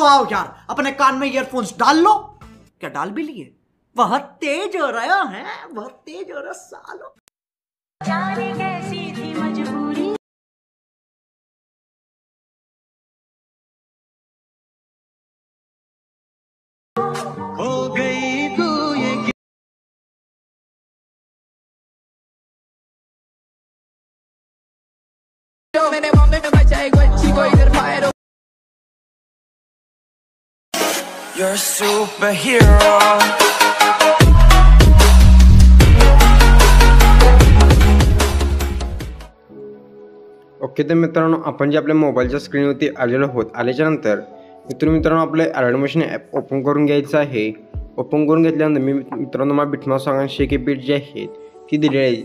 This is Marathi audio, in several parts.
तो आओ यार, अपने कान में ईयरफोन्स डाल लो। क्या डाल भी लिए? बहुत तेज हो रहा है, बहुत तेज हो रहा सालो। जाने कैसी थी मजबूरी। हो गई तू ये मैंने मामले में बचाए अच्छी कोई इधर fire. You're a superhero. Okay तर मित्रांनो, आपण जे आपल्या मोबाईलच्या स्क्रीनवरती आलेलो आल्याच्या नंतर मित्रांनो आपले ॲडमिशन ॲप ओपन करून घ्यायचं आहे। ओपन करून घेतल्यानंतर मी मित्रांनो मला बिटमॉस सॉंग आणि शेकेपीट जी आहेत ती दिलेली आहे,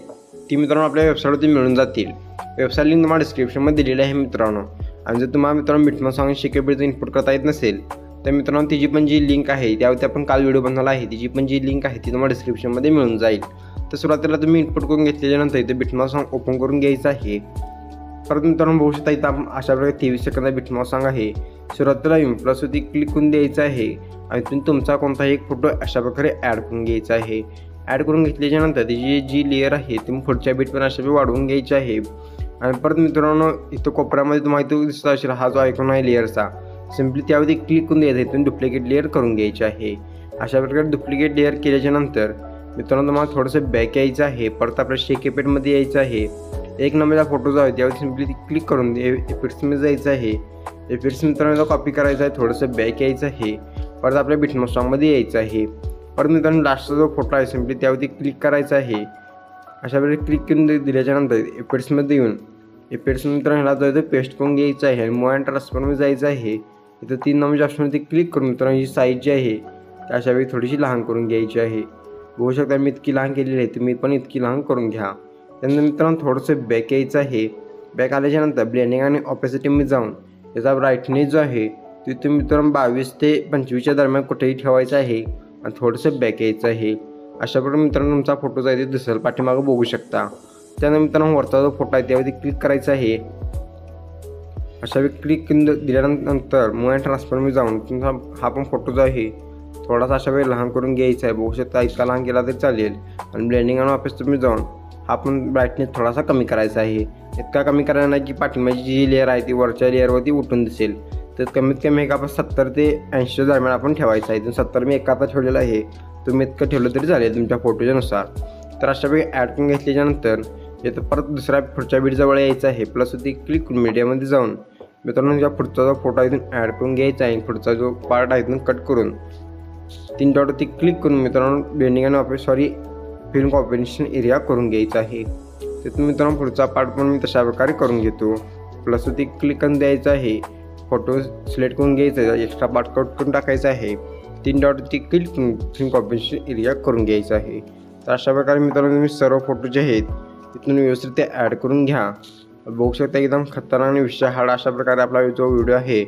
ती मित्रांनो आपल्या वेबसाईटवरती मिळून जातील। वेबसाईट लिंक तुम्हाला डिस्क्रिप्शनमध्ये दिलेली आहे मित्रांनो। आणि जर तुम्हाला मित्रांनो बिटमॉस सॉंग आणि शेकेपीटचं इनपुट करता येत नसेल तर मित्रांनो तिची पण जी लिंक आहे त्यावरती आपण काल व्हिडिओ बनवला आहे, तिची पण जी लिंक आहे ती तुम्हाला डिस्क्रिप्शनमध्ये मिळून जाईल। तर सुरुवातीला तुम्ही इनपुट करून घेतल्यानंतर इथे बिटमॉस सॉंग ओपन करून घ्यायचं आहे। परत मित्रांनो बघू शकता इथं आपण अशा प्रकारे 23 सेकंद बिटमॉस सॉंग आहे। सुरुवातीला प्लसवरती क्लिक करून द्यायचं आहे आणि तुम्ही तुमचा कोणताही एक फोटो अशा प्रकारे ॲड करून घ्यायचा आहे। ॲड करून घेतल्याच्यानंतर त्याची जी लेअर आहे ती पुढच्या बीट पण अशा वाढवून घ्यायची आहे। आणि परत मित्रांनो इथं कोपऱ्यामध्ये तुम्हाला इथं दिसत असेल हा जो आयकॉन आहे लेअरचा, सिम्पली त्यावरती क्लिक करून द्यायचं आहे, इथून डुप्लिकेट लेअर करून घ्यायची आहे। अशा प्रकारे डुप्लिकेट लेअर केल्याच्यानंतर मित्रांनो तुम्हाला थोडंसं बॅक यायचं आहे। परत आपल्या शेकेपेटमध्ये यायचं आहे। एक नंबरचा फोटो जो आहे त्यावर सिम्पली क्लिक करून इफेक्ट्समध्ये जायचं आहे। इफेक्ट्स मित्रांनो कॉपी करायचं आहे, थोडंसं बॅक यायचं आहे। परत आपल्या बिटमॉस सॉंगमध्ये यायचं आहे। परत मित्रांनो लास्टचा जो फोटो आहे सिम्पली त्यावरती क्लिक करायचं आहे। अशा प्रकारे क्लिक करून दिल्याच्यानंतर इफेक्ट्समध्ये येऊन इफेक्ट्स मित्रांनो ह्याला जायचं पेस्ट करून घ्यायचं आहे। मूव्ह अँड ट्रान्सफॉर्ममध्ये जायचं आहे। इथं 3 नंबरच्या ऑप्शनवरती क्लिक करून मित्रांनो ही साईज जी आहे ती अशा वेळी थोडीशी लहान करून घ्यायची आहे। बघू शकता मी इतकी लहान केलेली आहे, तुम्ही पण इतकी लहान करून घ्या। त्यानंतर मित्रांनो थोडंसं बॅक यायचं आहे। बॅक आल्याच्यानंतर ब्लेंडिंग आणि ऑपेसिटीमध्ये जाऊन याचा ब्राईटनेस जो आहे तो तुम्ही मित्रांनो 22 ते 25च्या दरम्यान कुठेही ठेवायचं आहे आणि थोडंसं बॅक यायचं आहे। अशा प्रकारे मित्रांनो तुमचा फोटो जो आहे ते दिसेल पाठीमागं बघू शकता। त्यानंतर मित्रांनो वरचा जो फोटो आहे त्यावरती क्लिक करायचा आहे। अशा वेळी क्लिक दिल्यानंतर मूव्ह अँड ट्रान्सफॉर्ममध्ये जाऊन तुमचा हा पण फोटो जो आहे थोडासा अशा वेळी लहान करून घ्यायचा आहे। बघू शकता इतका लहान केला तरी चालेल। आणि ब्लेंडिंग आणि ऑपेसिटीमध्ये जाऊन हा पण ब्राईटनेस थोडासा कमी करायचा आहे। इतका कमी करायला नाही की पाठीमागची जी लेअर आहे ती वरच्या लेअरवरती उठून दिसेल। तर कमीत कमी एक आपण 70 ते 80 दरम्यान आपण ठेवायचं आहे। 70 मी एका आता ठेवलेलं आहे, तुम्ही इतकं ठेवलं तरी चालेल तुमच्या फोटोच्यानुसार। तर अशा वेळी ॲड करून घेतल्याच्यानंतर इथं परत दुसऱ्या पुढच्या बीटजवळ यायचं आहे। प्लस ती क्लिक करून मीडियामध्ये जाऊन मित्रांनो तुमच्या पुढचा जो फोटो आहे इथून ॲड करून घ्यायचा आहे। पुढचा जो पार्ट आहे इथून कट करून 3 डॉटवरती क्लिक करून मित्रांनो ब्लेंडिंग आणि फिल्म कॉम्बिनेशन एरिया करून घ्यायचा आहे। तिथून मित्रांनो पुढचा पार्ट पण मी तशा प्रकारे करून घेतो। प्लस ती क्लिक करून द्यायचं आहे, फोटो सिलेक्ट करून घ्यायचा आहे, एक्स्ट्रा पार्ट कट करून टाकायचा आहे। 3 डॉटवरती क्लिक करून फिल्म कॉम्बिनेशन एरिया करून घ्यायचा आहे। तर अशा प्रकारे मित्रांनो तुम्ही सर्व फोटो जे आहेत तिथून व्यवस्थित ते ॲड करून घ्या। बघू शकता एकदम खतरनाक आणि विषय हार्ड अशा प्रकारे आपला जो व्हिडिओ आहे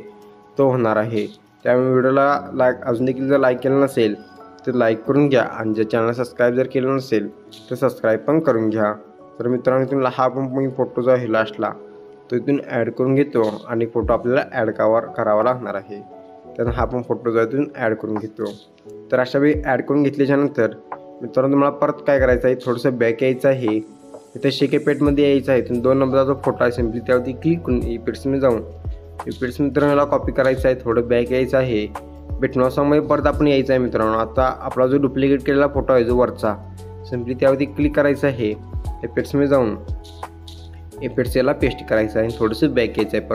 तो होणार आहे। त्यामुळे व्हिडिओला अजून देखील जर लाईक केलं नसेल तर लाईक करून घ्या आणि जर चॅनल सबस्क्राईब जर केलं नसेल तर सबस्क्राईब पण करून घ्या। तर मित्रांनो इथून हा पण फोटो जो आहे लास्टला तो इथून ॲड करून घेतो आणि फोटो आपल्याला ॲड करावा लागणार आहे। त्यानंतर हा पण फोटो जो आहे इथून ॲड करून घेतो। तर अशा वेळी ॲड करून घेतल्याच्यानंतर मित्रांनो तुम्हाला परत काय करायचं आहे, थोडंसं बॅक यायचं आहे। इथे शेकेपेटमध्ये यायचं आहे, इथून 2 नंबरचा जो फोटो आहे सिम्पली त्यावरती क्लिक करून इफेक्ट्समध्ये जाऊन इफेक्ट्स मित्रांनो याला कॉपी करायचं आहे, थोडं बॅक यायचं आहे। बिटमॉस सॉंगमध्ये परत आपण यायचं आहे मित्रांनो। आता आपला जो डुप्लिकेट केलेला फोटो आहे जो वरचा सिम्पली त्यावरती क्लिक करायचं आहे। इफेक्ट्समध्ये जाऊन इफेक्ट्स याला पेस्ट करायचं आहे, थोडंसं बॅक यायचं आहे।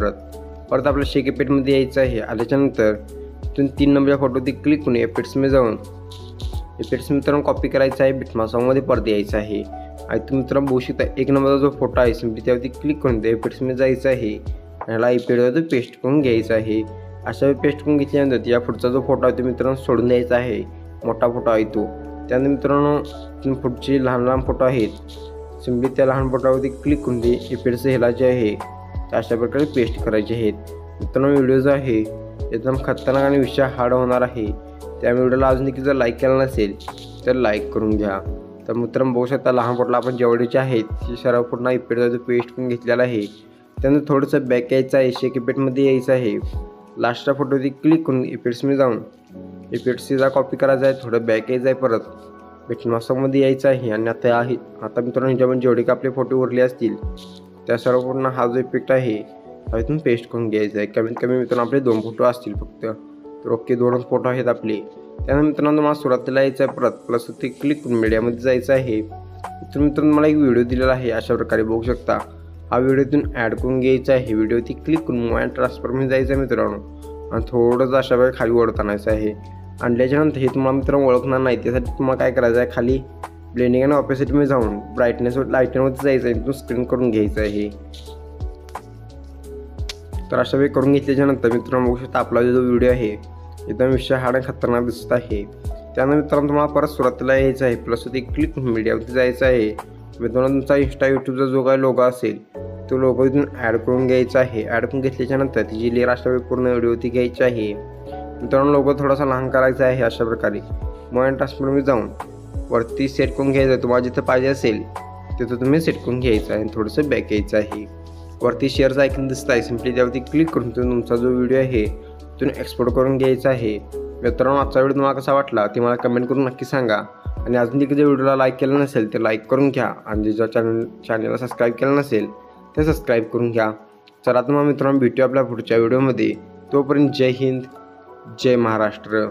परत आपल्या शेकेपेटमध्ये यायचं आहे। आल्याच्यानंतर तिथून 3 नंबरच्या फोटोवरती क्लिक करून इफेक्ट्समध्ये जाऊन इफेक्ट्स मित्रांनो कॉपी करायचं आहे, बिटमॉस सॉंगमध्ये परत यायचं आहे। आणि तुम्ही मित्रांनो बघू शकता 1 नंबरचा जो फोटो आहे सिम्पली त्यावरती क्लिक करून त्या इफेक्ट्समध्ये जायचं आहे, ह्याला इफेक्टवरती पेस्ट करून घ्यायचं आहे। अशा वेळी पेस्ट करून घेतल्यानंतर या पुढचा जो फोटो आहे तो मित्रांनो सोडून द्यायचा आहे, मोठा फोटो आहे तो। त्यानंतर मित्रांनो पुढचे लहान फोटो आहेत सिम्पली त्या लहान फोटोवरती क्लिक करून ते इफेक्ट्स ह्याला जे आहे ते अशा प्रकारे पेस्ट करायचे आहेत। मित्रांनो व्हिडिओ जो आहे एकदम खतरनाक आणि विषय हार्ड होणार आहे, त्यामुळे व्हिडिओला अजून देखील जर लाईक केला नसेल तर लाईक करून घ्या। तर मित्रांनो बघू शकता लहान फोटोला आपण जेवढेचे आहेत ते सर्व पूर्ण इफेक्टचा पेस्ट करून घेतलेला आहे। त्यानंतर थोडंसं बॅक यायचं आहे, शेकेपेटमध्ये यायचं आहे। लास्टच्या फोटोवरती क्लिक करून इफेक्ट्समध्ये जाऊन इफेक्ट्सचा कॉपी करायचा आहे, थोडं बॅक यायचं आहे, परत बिटमार्क्समध्ये यायचं आहे आणि आता मित्रांनो ह्याच्यामध्ये जेवढे का आपले फोटो उरले असतील त्या सर्व पूर्ण हा जो इफेक्ट आहे हा इथून पेस्ट करून घ्यायचा आहे. कमीत कमी मित्रांनो आपले 2 फोटो असतील फक्त, तर ओके 2च फोटो आहेत आपले. त्यानंतर मित्रांनो तुम्हाला सुरुवातीला यायचं आहे, परत प्लसवरती क्लिक करून मीडियामध्ये जायचं आहे. इथून मित्रांनो मला एक व्हिडिओ दिलेला आहे, अशा प्रकारे बघू शकता. हा व्हिडिओ इथून ॲड करून घ्यायचा आहे. व्हिडिओवरती क्लिक करून मूव्ह अँड ट्रान्सफरमध्ये जायचं आहे मित्रांनो आणि थोडंसं अशा प्रकारे खाली ओढत आणायचं आहे. आणल्याच्यानंतर हे तुम्हाला मित्रांनो ओळखणार नाही, त्यासाठी तुम्हाला काय करायचं आहे, खाली ब्लेंडिंग आणि ऑपेसिटीमध्ये जाऊन ब्राईटनेस लाईटनमध्ये जायचं आहे, इथून स्क्रीन करून घ्यायचं आहे. तर अशा वेळी करून घेतल्याच्यानंतर मित्रांनो बघू शकता आपला जो व्हिडिओ आहे एकदम विषय हाड खतरनाक दिसत आहे. त्यानंतर मित्रांनो तुम्हाला परत सुरुवातीला यायचं आहे, प्लसवरती क्लिक मीडियावरती जायचं आहे. मित्रांनो तुमचा इंस्टा यूट्यूबचा जो काही लोगो असेल तो लोगो इथून ॲड करून घ्यायचा आहे. ॲड करून घेतल्याच्यानंतर तिची लेअर अशा वेळी पूर्ण व्हिडिओवरती घ्यायची आहे. मित्रांनो लोगो थोडासा लहान करायचा आहे. अशा प्रकारे मूव्ह अँड ट्रान्सफरमध्ये जाऊन वरती सेट करून घ्यायचं आहे. तुम्हाला जिथं पाहिजे असेल तिथं तुम्ही सेट करून घ्यायचं आहे आणि थोडंसं बॅक यायचं आहे. वरती शेअरचं आयकॉन दिसत आहे, सिम्पली त्यावरती क्लिक करून तुमचा जो व्हिडिओ आहे तिथून एक्सपोर्ट करून घ्यायचा आहे. मित्रांनो आजचा व्हिडिओ तुम्हाला कसा वाटला ते मला कमेंट करून नक्की सांगा आणि अजून देखील जर व्हिडिओला लाईक केलं नसेल तर लाईक करून घ्या आणि ज्या चॅनलला सबस्क्राईब केलं नसेल ते सबस्क्राईब करून घ्या. चला तर मग मित्रांनो भेटूया आपल्या पुढच्या व्हिडिओमध्ये. तोपर्यंत जय हिंद, जय महाराष्ट्र.